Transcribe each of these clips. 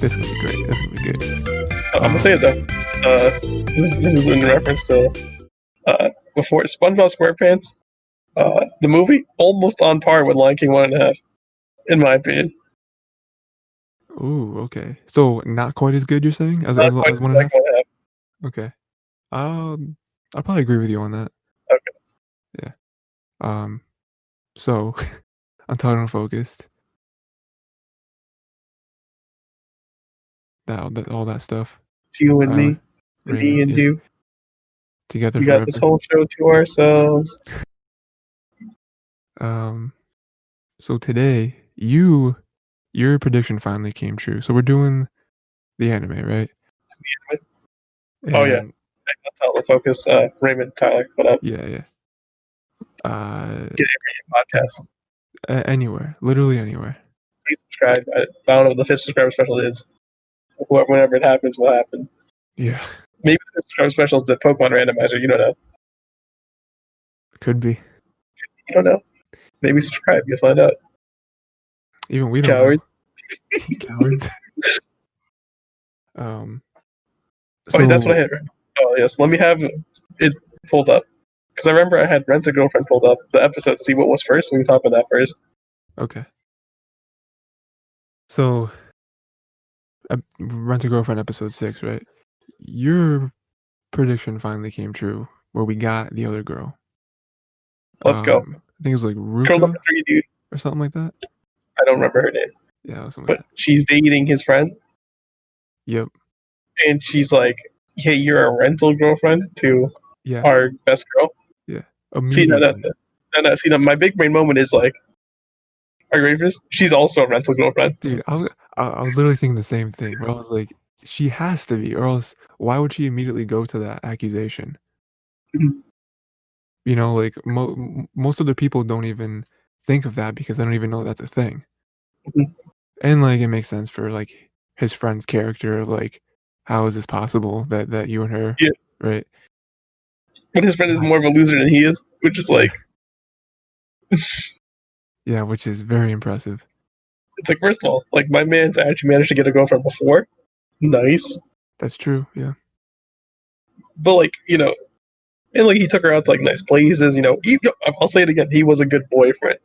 This is gonna be great. This is gonna be good. I'm gonna say it though. This is in reference to before SpongeBob SquarePants. The movie almost on par with Lion King 1.5, in my opinion. Ooh, okay. So not quite as good, you're saying, as Not as, quite as one and a like half. 1.5. Okay. I'll probably agree with you on that. Okay. Yeah. So untitled, unfocused. All that stuff. It's you and Tyler, me, and me Raymond, and yeah. you. Together We got this forever. whole show to ourselves. So today your prediction finally came true. So we're doing the anime, right? Oh yeah, And that's how the focus. Raymond, Tyler, what up? yeah. Get every podcast. Anywhere, literally anywhere. Please subscribe. I don't know what the 5th subscriber special is. Whenever it happens, will happen. Yeah, Maybe the 5th subscriber special is the Pokemon randomizer. You don't know. could be. You don't know. Maybe subscribe. You'll find out. Even we don't Cowards. know. Cowards. Oh, So that's what I had. Oh yes, let me have it pulled up because I remember I had Rent a Girlfriend pulled up the episode to see what was first. We can talk about that first. okay. So Rent a Girlfriend episode 6, right? Your prediction finally came true, where we got the other girl. Let's go. I think it was like Girl Ruka number 3, dude. or something like that. I don't remember her name, Yeah, something like but that. she's dating his friend, Yep. and she's like, "Hey, you're a rental girlfriend to Yeah. our best girl." Yeah. See Immediately. that. See that. My big brain moment is like, "Are you ready for this?" She's also a rental girlfriend. Dude, I was literally thinking the same thing. Where I was like, she has to be, or else why would she immediately go to that accusation? Mhm. You know, like most other people don't even think of that because they don't even know that's a thing. Mhm. And like it makes sense for like his friend's character of like, how is this possible that you and her, Yeah. right? But his friend is more of a loser than he is, which is like, Yeah, which is very impressive. it's like, first of all, like my man's actually managed to get a girlfriend before. Nice. That's true. Yeah. But like, and like he took her out to like nice places, I'll say it again, he was a good boyfriend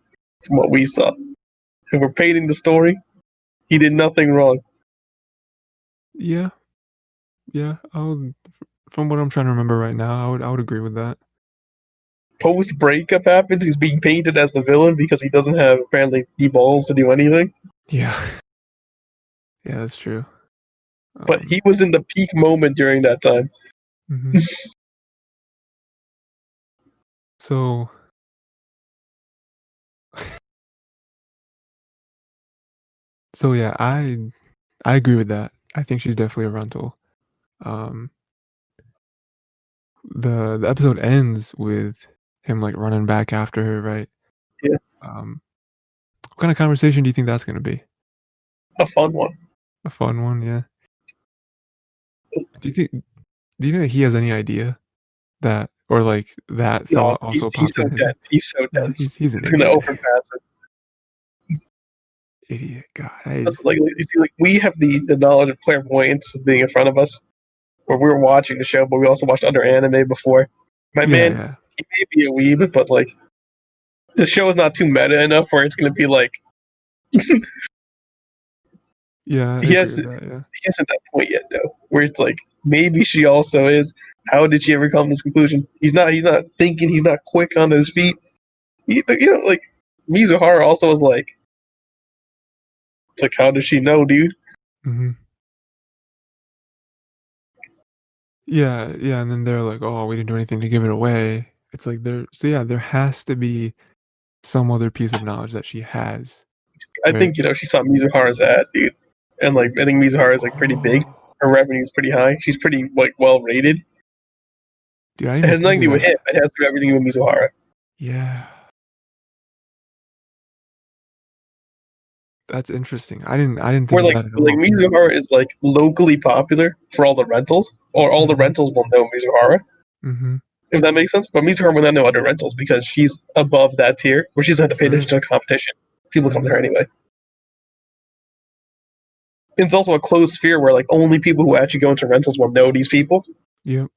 from what we saw. And we're painting the story. He did nothing wrong. Yeah. Yeah. From what I'm trying to remember right now, I would agree with that. Post breakup happens, he's being painted as the villain because he doesn't have apparently the balls to do anything. Yeah. Yeah, that's true. But he was in the peak moment during that time. Mhm. So yeah, I agree with that. I think she's definitely a rental. Um, the episode ends with him like running back after her, right? Yeah. What kind of conversation do you think that's gonna be? A fun one. A fun one, yeah. Do you think that he has any idea that, or like that No, thought also he's popped so in his? dense. He's so Yeah, dense. he's an He's gonna idiot. overpass it. Idiot. God, That's like, you see, like we have the knowledge of clairvoyance being in front of us, where we're watching the show, but we also watched other anime before. My man, yeah. he may be a weeb, but like the show is not too meta enough where it's gonna be like Yeah, I he agree has with that. Yeah. he hasn't that point yet though, where it's like maybe she also is. How did she ever come to this conclusion? He's not thinking. He's not quick on his feet. Like Mizuhara also is like, it's like, how does she know, dude? Mm-hmm. Yeah, and then they're like, "Oh, we didn't do anything to give it away." It's like there has to be some other piece of knowledge that she has, I right? think she saw Mizuhara's ad, dude, and like I think Mizuhara is like pretty big. Oh, Her revenue is pretty high. She's pretty like well rated. dude, I didn't It even has nothing think to of do with him. that. It has to do with everything with Mizuhara. Yeah, that's interesting. I didn't think Where of like that at like all. Mizuhara is like locally popular for all the rentals, or all the Mhm. rentals will know Mizuhara. Mhm. If that makes sense. But Mizuhara will not know other rentals because she's above that tier where she doesn't have to pay Sure. attention to competition. People come to her anyway. it's also a closed sphere where like only people who actually go into rentals will know these people, Yep.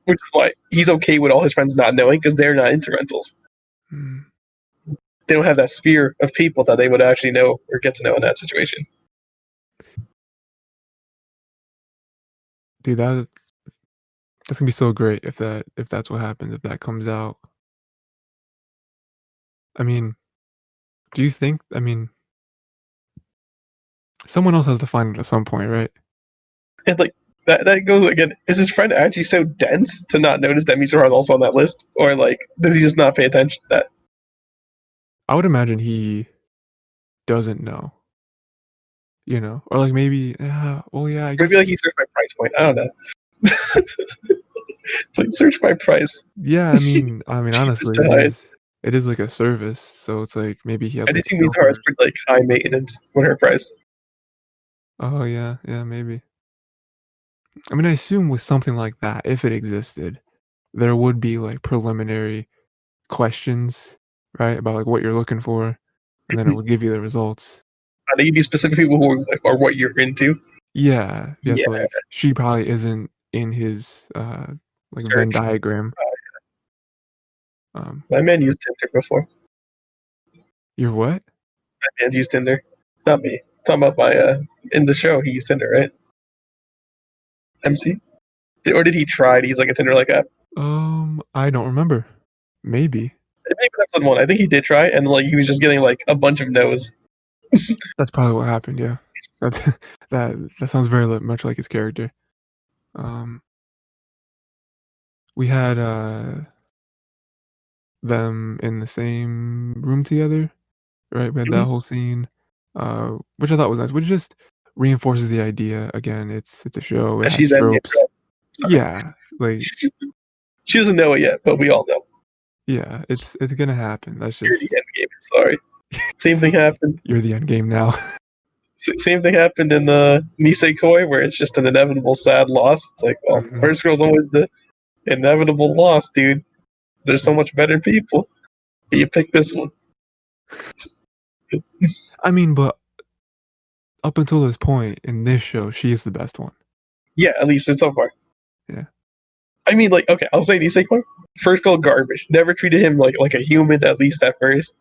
which is why he's okay with all his friends not knowing because they're not into rentals. Mm. They don't have that sphere of people that they would actually know or get to know in that situation. Dude, that's gonna be so great if that's what happens, if that comes out. I mean, do you think I mean, someone else has to find it at some point, right? And like that goes again. Is his friend actually so dense to not notice that Mizuru is also on that list, or like does he just not pay attention to that? I would imagine he doesn't know, you know? Or, like, maybe well, yeah, I Maybe guess like he searched by price point. I don't know. It's like search by price. yeah, I mean, Cheapest honestly, to hide. it is like a service, so it's like maybe he had, I like, just think Mizuru is filters. pretty like high maintenance with her price. Oh, yeah, yeah, maybe. I mean, I assume with something like that, if it existed, there would be, like, preliminary questions, right, about, like, what you're looking for, and then it I would give you the results. think you'd be specific people who are what you're into. Yeah, yeah, Yeah, so, like, she probably isn't in his, like, Venn search. diagram. Um, My man used Tinder before. you're what? My man's used Tinder. Not me. Talking about my in the show he used Tinder, right? MC? Or did he try to use like a Tinder like app? I don't remember. Maybe. Maybe episode one. I think he did try, and like he was just getting like a bunch of no's. That's probably what happened, yeah. That's that sounds very much like his character. Um, we had, them in the same room together, right? We had that Mhm. whole scene, which I thought was nice, which just reinforces the idea, again, it's a show, it And has she's endgame tropes. girl. Sorry, Yeah, like, she doesn't know it yet, but we all know. yeah, it's gonna happen, that's You're the just endgame. Sorry. Same thing happened. you're the end game now. Same thing happened in the Nisekoi, where it's just an inevitable sad loss. It's like, well, Mhm. first girl's always the inevitable loss, dude. There's so much better people. But you pick this one. I mean, but up until this point in this show, she is the best one. Yeah, at least it's so far. Yeah. I mean, like, okay, I'll say Nisekoi. First girl garbage. Never treated him like a human, at least at first.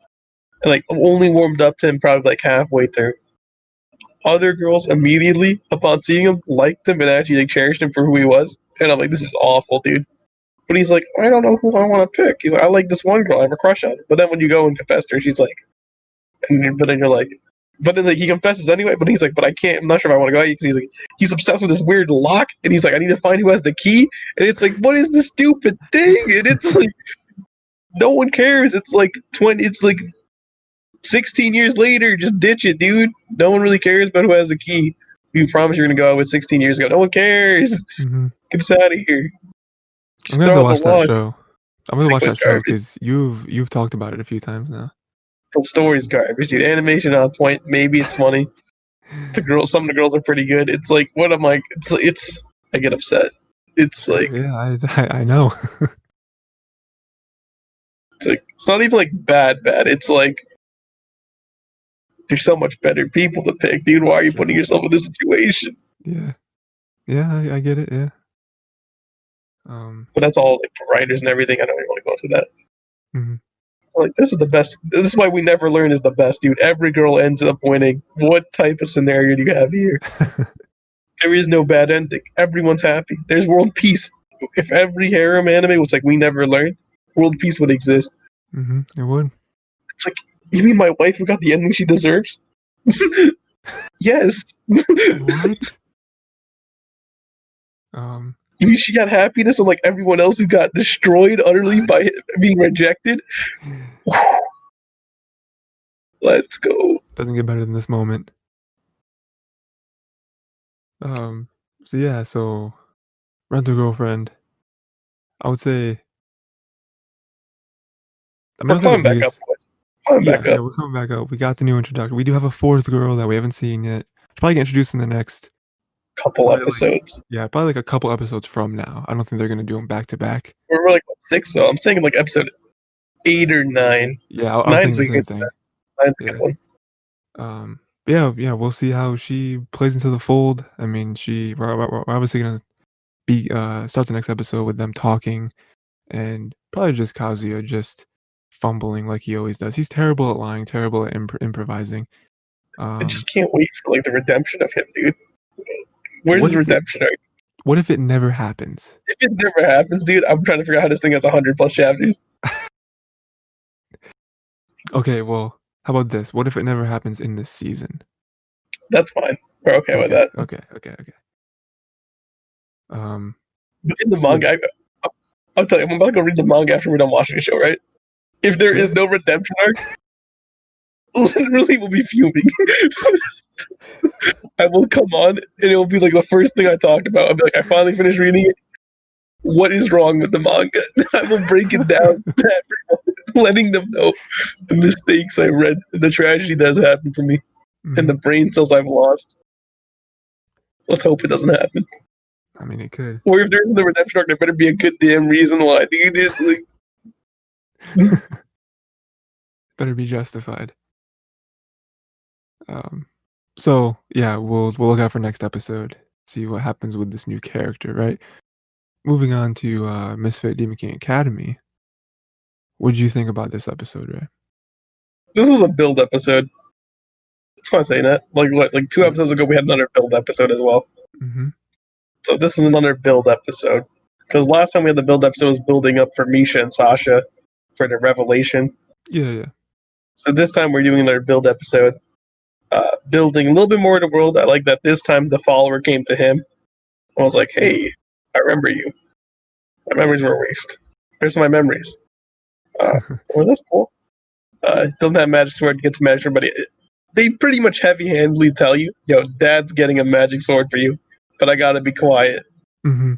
And like only warmed up to him probably like halfway through. Other girls immediately upon seeing him liked him and actually like cherished him for who he was. And I'm like, this is awful, dude. But he's like, I don't know who I want to pick. He's like, I like this one girl. I have a crush on her. But then when you go and confess to her, she's like, but then you're like, but then like he confesses anyway. But he's like, but I can't. I'm not sure if I want to go out because he's obsessed with this weird lock, and he's like, I need to find who has the key. And it's like, what is this stupid thing? And it's like, no one cares. It's like 20. It's like 16 years later. Just ditch it, dude. No one really cares about who has the key. You promise you're gonna go out with 16 years ago. No one cares. Mhm. Get us out of here. I'm Just gonna have throw to out the watch that law. show. I'm gonna watch Sequence that show garbage. because you've talked about it a few times now. The story's garbage, dude. Animation on point. Maybe it's funny. Some of the girls are pretty good. It's like, what am I? It's. I get upset. It's Sure, like, yeah, I know. it's not even like bad. It's like there's so much better people to pick, dude. Why are you Sure. putting yourself in this situation? Yeah. Yeah, I get it, yeah. Um, But that's all like writers and everything. I don't even want to go into that. mhm. Like this is the best. This is why we never learn is the best, dude. Every girl ends up winning. What type of scenario do you have here? There is no bad ending. Everyone's happy. There's world peace. If every harem anime was like we never learned, world peace would exist. Mhm, it would. It's like, you mean my wife who got the ending she deserves? Yes. What? Um, You mean she got happiness and like everyone else who got destroyed utterly by being rejected? Let's go. doesn't get better than this moment. Um, so yeah, so Rent a Girlfriend, I would say We're I'd say the climbing back up, biggest boys. Climbing back yeah, up. we're coming back up. We got the new introduction. We do have a 4th girl that we haven't seen yet. She'll probably get introduced in the next Couple probably, like episodes. yeah, probably, like, a couple episodes from now. I don't think they're gonna do them back to back. We're like what, six, so I'm saying like episode 8 or 9. Yeah, I was Nine's thinking a the same good. thing. Nine's a good Yeah. one. Um, yeah, we'll see how she plays into the fold. I mean, we're obviously gonna be start the next episode with them talking, and probably just Kazuya just fumbling like he always does. He's terrible at lying, terrible at improvising. I Um, just can't wait for like the redemption of him, dude. Where's what his if it redemption arc? what if it never happens? If it never happens, dude, I'm trying to figure out how this thing has 100+ chapters. Okay, well, how about this? What if it never happens in this season? That's fine. We're okay with Okay, that. okay. Um, But in the so manga, I'll tell you, I'm about to go read the manga after we're done watching the show, right? If there is okay. no redemption arc, literally will be fuming. I will come on and it will be like the first thing I talked about. I'll be like, I finally finished reading it. What is wrong with the manga? I will break it down to everyone, letting them know the mistakes I read, the tragedy that has happened to me, and the Mhm. brain cells I've lost. Let's hope it doesn't happen. I mean, it could. Or if there isn't a redemption arc, there better be a good damn reason why. Dude, it's like, Better be justified. Um, so yeah, we'll look out for next episode. See what happens with this new character, right? Moving on to Misfit Demon King Academy. What did you think about this episode, Ray? this was a build episode. It's fun saying that. Like 2 episodes ago, we had another build episode as well. Mm-hmm. So this is another build episode. Because last time we had the build episode was building up for Misha and Sasha for the revelation. Yeah. So this time we're doing another build episode, building a little bit more of the world. I like that this time the follower came to him. I was like, Yeah. hey, I remember you. My memories were erased. Here's my memories. Well, that's cool. Doesn't have magic sword, gets magic sword, but they pretty much heavy-handedly tell you, yo, Dad's getting a magic sword for you, but I gotta be quiet. Mm-hmm.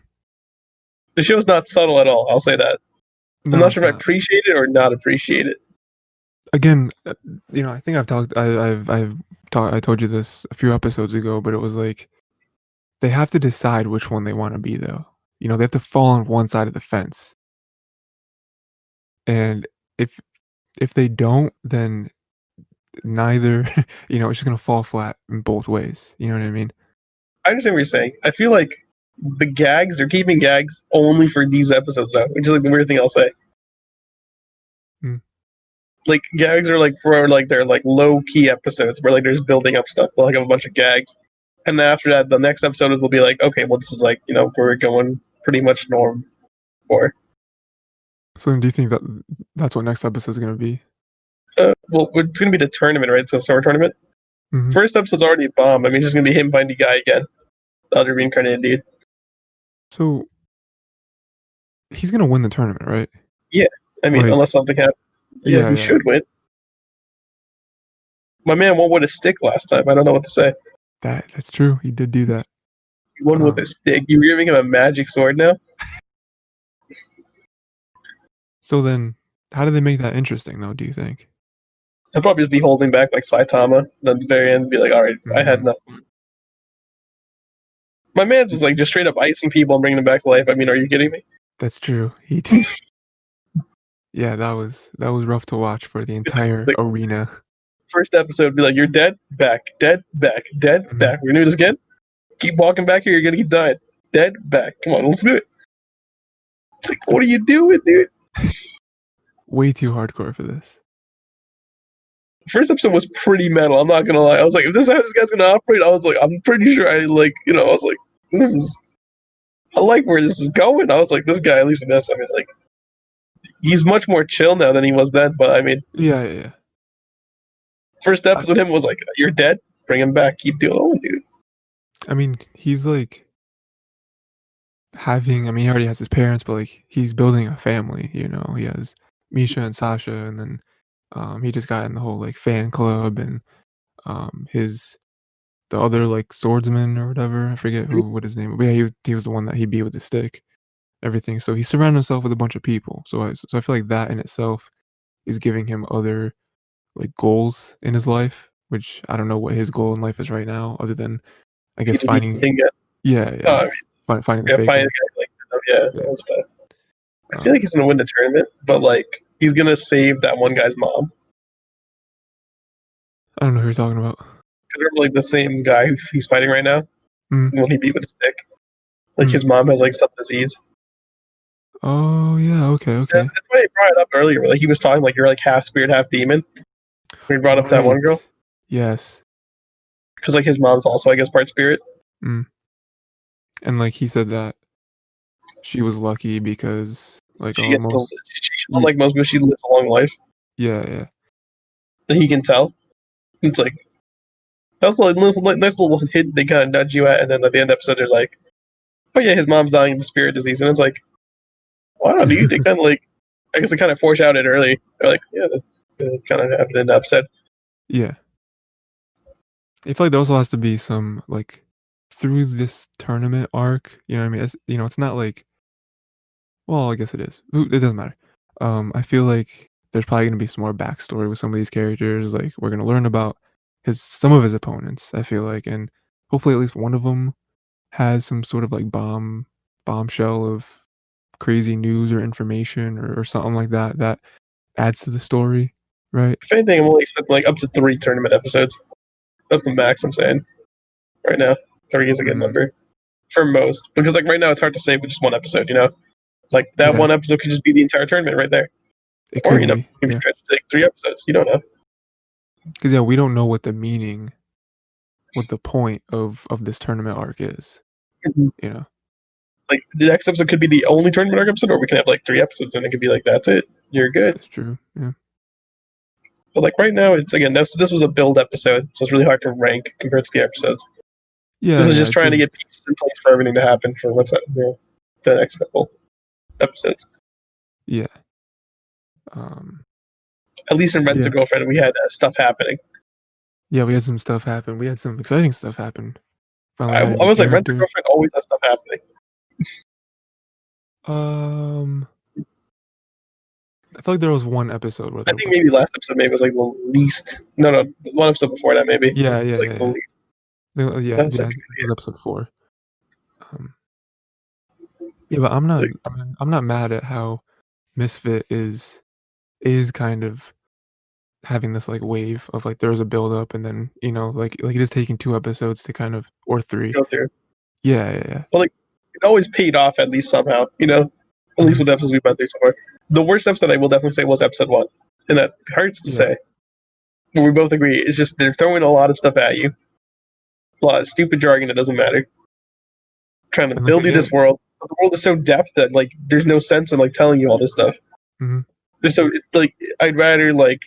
The show's not subtle at all. I'll say that. I'm No, not it's sure if I not. appreciate it or not appreciate it. Again, I think I've talked. I told you this a few episodes ago, but it was like they have to decide which one they want to be, though. They have to fall on one side of the fence, and if they don't, then neither. It's just gonna fall flat in both ways. You know what I mean? I understand what you're saying. I feel like the gags, they're keeping gags only for these episodes now, which is like the weird thing I'll say. Mm. Like gags are like for like they're like low key episodes where like there's building up stuff. They'll like have a bunch of gags. And then after that, the next episode will be like, okay, well this is like, we're going pretty much norm for. So, do you think that that's what next episode is gonna be? Well, it's gonna be the tournament, right? So summer tournament. Mm-hmm. First episode's already a bomb. I mean, it's just gonna be him finding guy again. The other reincarnated dude. So he's gonna win the tournament, right? Yeah. I mean, Like, unless something happens. Yeah, yeah, he yeah. should win. My man won with a stick last time. I don't know what to say. That's true. He did do that. He won with a Um, stick. You're giving him a magic sword now? so then, how do they make that interesting, though? Do you think? He'll probably just be holding back like Saitama. And at the very end, be like, all right, I had Mm, enough. My man's was like just straight up icing people and bringing them back to life. I mean, are you kidding me? that's true. Yeah, that was rough to watch for the entire Like, arena. first episode, be like, you're dead, back, dead, back, dead, Mhm. back. We're gonna do this again. Keep walking back here. You're gonna keep dying. Dead, back. Come on, let's do it. It's like, what are you doing, dude? Way too hardcore for this. First episode was pretty metal. I'm not gonna lie. I was like, if this is how this guy's gonna operate, I was like, I'm pretty sure I like, I was like, this is. I like where this is going. I was like, this guy, at least with this, I mean, like, he's much more chill now than he was then. But I mean, Yeah. first episode, him was like, you're dead. Bring him back. Keep doing, dude. I mean, he's like having. I mean, he already has his parents, but like he's building a family. He has Misha and Sasha, and then he just got in the whole like fan club, and the other like swordsman or whatever. I forget what his name. But yeah, he was the one that he beat with the stick. Everything. So he surrounded himself with a bunch of people. So I feel like that in itself is giving him other like goals in his life, which I don't know what his goal in life is right now, other than I guess He's a finding. thing. Yeah, I mean, finding the yeah, find a faker. guy like, yeah, Yeah. that's tough. I feel Um, like he's gonna win the tournament, but like, he's gonna save that one guy's mom. I don't know who you're talking about. remember, like the same guy who he's fighting right now, Mm, the one he beat with a stick. Like mm. his mom has like some disease. Oh, yeah, okay, And okay. that's why he brought it up earlier. Like he was talking like you're like half spirit, half demon. When he brought up that one girl Right. Yes. because like his mom's also I guess part spirit. Mm. And, like, he said that she was lucky because, like, She gets to almost unlike most people, she lives a long life yeah, yeah. that he can tell. It's like that's like nice little hint they kind of nudge you at, and then at the end of the episode they're like, "Oh yeah, his mom's dying of the spirit disease," and it's like, "Wow, dude!" They kind of like, I guess they kind of foreshadowed it early. They're like, "Yeah," they kind of happened in the episode. Yeah. I feel like there also has to be some, like, through this tournament arc, you know what I mean? It's not like well, I guess it is. It doesn't matter. I feel like there's probably gonna be some more backstory with some of these characters, like, we're gonna learn about his some of his opponents, I feel like, and hopefully at least one of them has some sort of, like, bombshell of crazy news or information or something like that that adds to the story, right? If anything, I'm only expecting like up to 3 tournament episodes. That's the max I'm saying right now. 3 is a good Mm, number for most because like right now it's hard to say with just one episode. Like that yeah, one episode could just be the entire tournament right there, it or could be, maybe yeah. stretch to like 3 episodes. You don't know. 'Cause, yeah, we don't know what the meaning what the point of this tournament arc is, Mhm. you know? Like the next episode could be the only tournament arc episode, or we can have like 3 episodes and it could be like that's it. You're good. That's true, yeah. But like right now, it's again this was a build episode, so it's really hard to rank compared to the episodes. This Yeah, is yeah, just I trying to think get pieces in place for everything to happen for the next couple episodes. yeah, um, At least in Rent a yeah. Girlfriend, we had stuff happening. Yeah, we had some stuff happen. We had some exciting stuff happen. Finally I, had a I new was like, Rent a character. Girlfriend always has stuff happening. Um, I feel like there was one episode where I there think maybe wasn't. last episode maybe was like the least. No, one episode before that maybe. Yeah, yeah, It's like yeah, the yeah. least. Yeah, That's yeah, like it was episode 4. Um, yeah, but it's like I'm not mad at how Misfit is kind of having this, like, wave of, like, there's a build up and then, like it is taking 2 episodes to kind of or 3. go through. Yeah, yeah, yeah. But like it always paid off at least somehow. At least Mhm. with the episodes we've been through so far. The worst episode I will definitely say was episode 1, and that hurts to Yeah. say. But we both agree it's just they're throwing a lot of stuff at you, a lot of stupid jargon that doesn't matter. Trying to And, like, build you yeah. this world. But the world is so depth that like there's no sense in like telling you all this stuff. Mhm. So like I'd rather like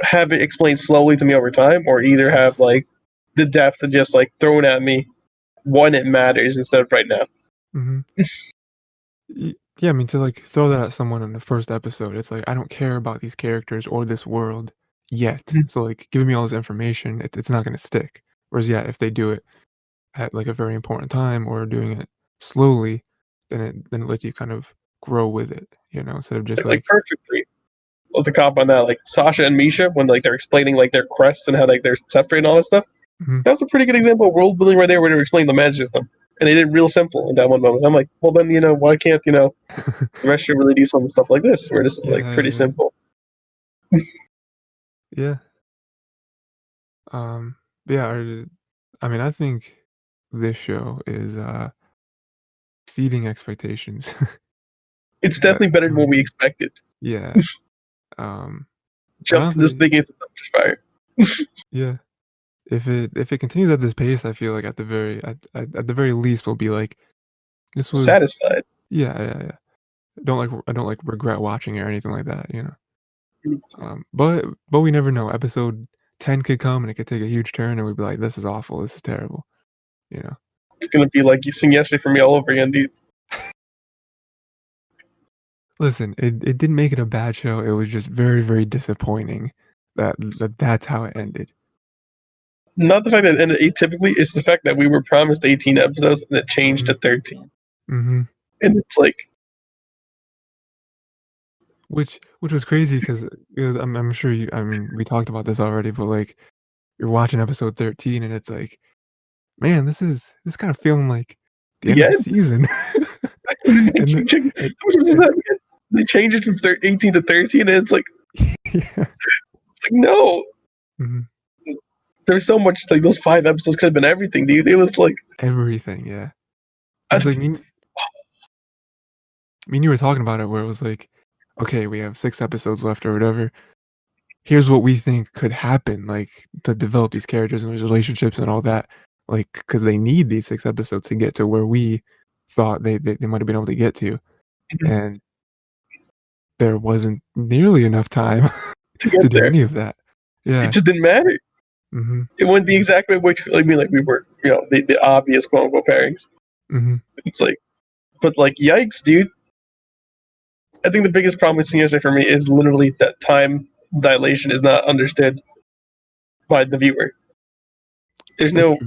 have it explained slowly to me over time, or either have Yes. like the depth of just like thrown at me when it matters instead of right now. Mhm. Yeah, I mean, to, like, throw that at someone in the first episode, it's like, I don't care about these characters or this world yet. Mhm. So, like, giving me all this information, it's not gonna stick. Whereas, yeah, if they do it at, like, a very important time or doing it slowly, then it lets you kind of grow with it, instead of just Like like perfectly. What's the comp on that? Like Sasha and Misha when like they're explaining like their quests and how like they're separate and all that stuff. mhm, That's a pretty good example of world building right there where they're explaining the magic system. And they did it real simple in that one moment. I'm like, well then, why can't, the rest should really do some stuff like this, where this is like yeah, pretty yeah, simple. yeah. Um, but yeah, I mean, I think this show is, exceeding expectations. It's Yeah, definitely better than what um, we expected. yeah, um, and Jump from this honestly thing into dumpster fire. yeah. If it continues at this pace, I feel like at the very least we'll be like, "This was" Satisfied. yeah, yeah, yeah. I don't, like, regret watching it or anything like that. But we never know. Episode 10 could come and it could take a huge turn and we'd be like, "This is awful. This is terrible." You know? It's gonna be like you sing yesterday for me all over again, dude. Listen, it didn't make it a bad show. It was just very, very disappointing that's how it ended. Not the fact that it ended atypically, it's the fact that we were promised 18 episodes and it changed to Mhm, 13. mhm. And it's like, Which was crazy 'cause, I'm sure I mean, we talked about this already, but, like, you're watching episode 13 and it's like, "Man, this kinda feeling like the end of the again? season." they And the keep changing. and How much was and that again? They changed it from 18 to 13, and it's like yeah. no. Mhm. There's so much like those 5 episodes could have been everything, dude. It was like Everything, yeah. I, It's like me and you were talking about it where it was like, okay, we have 6 episodes left or whatever. Here's what we think could happen, like, to develop these characters and these relationships and all that, like, because they need these 6 episodes to get to where we thought they might have been able to get to, and there wasn't nearly enough time to get to do there. any of that. It Yeah. just didn't matter. Mhm. It went the exact way which I mean like we were, the obvious quote unquote pairings. Mhm. It's like but like yikes, dude. I think the biggest problem with Senior for me is literally that time dilation is not understood by the viewer. There's That's no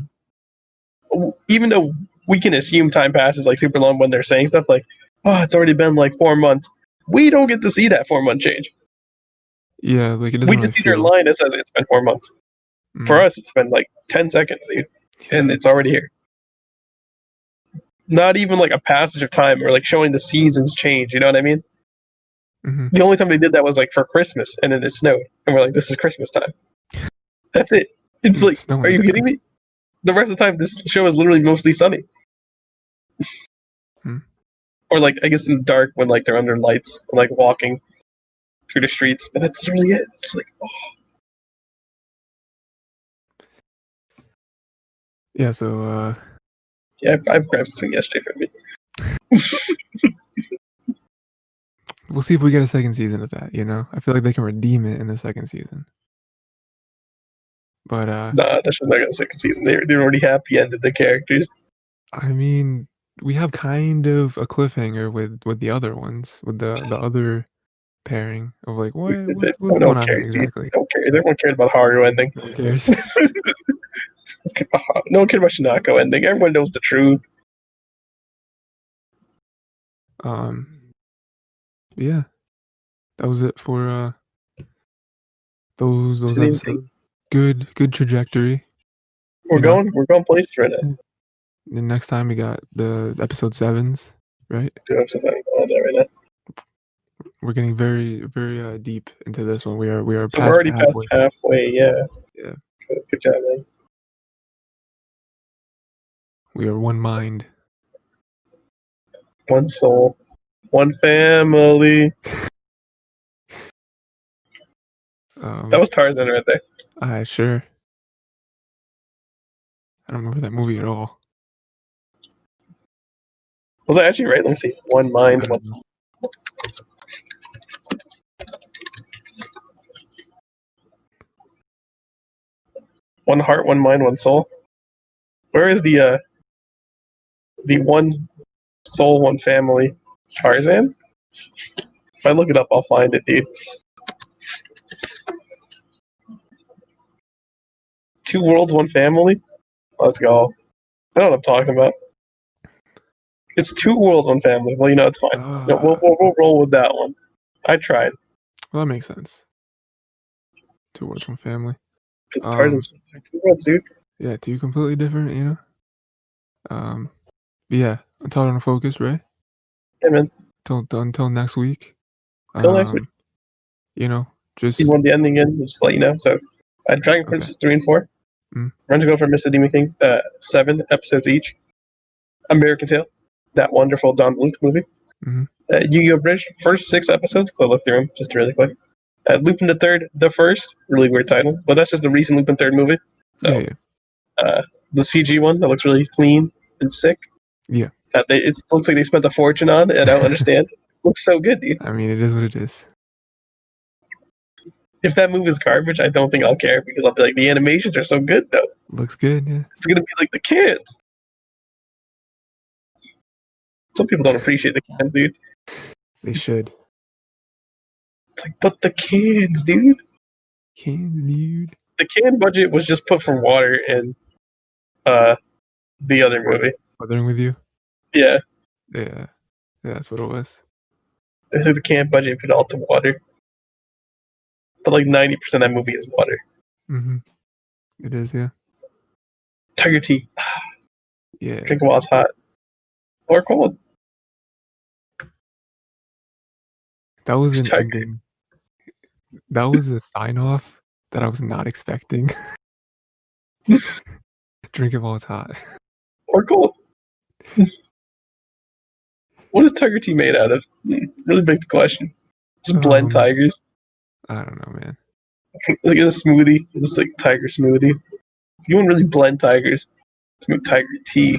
true. even though we can assume time passes like super long when they're saying stuff like, "Oh, it's already been like 4 months." We don't get to see that 4 month change. Yeah, like, it doesn't We really just see their feel line that says it's been 4 months. For mm, us, it's been like 10 seconds, dude, yeah. and it's already here. Not even like a passage of time or like showing the seasons change. You know what I mean? Mhm. The only time they did that was like for Christmas, and then it snowed, and we're like, "This is Christmas time." That's it. It's like, Snow are and you kidding December. me? The rest of the time, this show is literally mostly sunny, Mm. or like I guess in the dark when like they're under lights, and, like walking through the streets. But that's really it. It's like, oh, Yeah, so, yeah, I've grabbed something yesterday for me. we'll see if we get a second season of that, you know? I feel like they can redeem it in the second season. But, Nah, that's just not gonna second season. They're already happy ended the characters. I mean, we have kind of a cliffhanger with the other ones, with the other pairing of, like, No what's one going on here cares, dude. exactly? No one cares. Everyone cared about Haru ending. No one cares. No one cared about Shinako ending. Everyone knows the truth. Um, yeah, that was it for, those Same thing. episodes. Good trajectory, We're you know? going. We're going places right now. Mm. And next time we got the episode 7s, right? 2 episodes out of that right now. We're getting very, deep into this one. We are So we're past already the past halfway point. halfway. Yeah. Yeah. Good job, man. We are one mind. One soul, one family. That Um, was Tarzan right there. sure. I don't remember that movie at all. Was I actually right? Let me see. One mind, I don't know. one heart, one mind, one soul. Where is the one soul, one family? Tarzan? If I look it up, I'll find it, dude. Two worlds, one family. Let's go. I know what I'm talking about. It's two worlds, one family. Well, it's fine. No, we'll, Ah, we'll, we'll roll with that one. I tried well, that makes sense. Two worlds, one family. because Um, Tarzan's two worlds, dude. yeah, two completely different, you know? But yeah, until unfocused, right? Hey, man. Until next week. Till next week. Um, you know, You just want the ending in? Just let you know. So, Dragon okay. Princess 3 and 4. Mm, Run to Go for Mr. Demon King. 7 episodes each. American Tail. That wonderful Don Bluth movie. mhm. Yu-Gi-Oh! Bridge. First 6 episodes, because I looked through them just really quick. Lupin the Third, the first. Really weird title. But that's just the recent Lupin Third movie. Yeah, So, yeah, the CG one that looks really clean and sick. yeah. It looks like they spent a fortune on, and I don't understand. Looks so good, dude. I mean, it is what it is. If that movie is garbage, I don't think I'll care because I'll be like, the animations are so good, though. Looks good, yeah. It's gonna be like the kids. Some people don't appreciate the cans, dude. They should. It's like, but the cans, dude. Cans, dude. The can budget was just put for water in uh the other What? movie. Bothering with you? Yeah, Yeah, yeah, that's what it was. they took the can budget and put it all to water. But like 90% of that movie is water. Mm-hmm. It is, yeah. Tiger tea. Yeah. Drink it while it's hot or cold. That was It's an tiger. ending. That was a sign off that I was not expecting. Drink it while it's hot. Or cold. What is tiger tea made out of? Really big question. Just blend Um, tigers. I don't know, man. Look at a smoothie. It's just like tiger smoothie. If you want to really blend tigers, let's make tiger tea.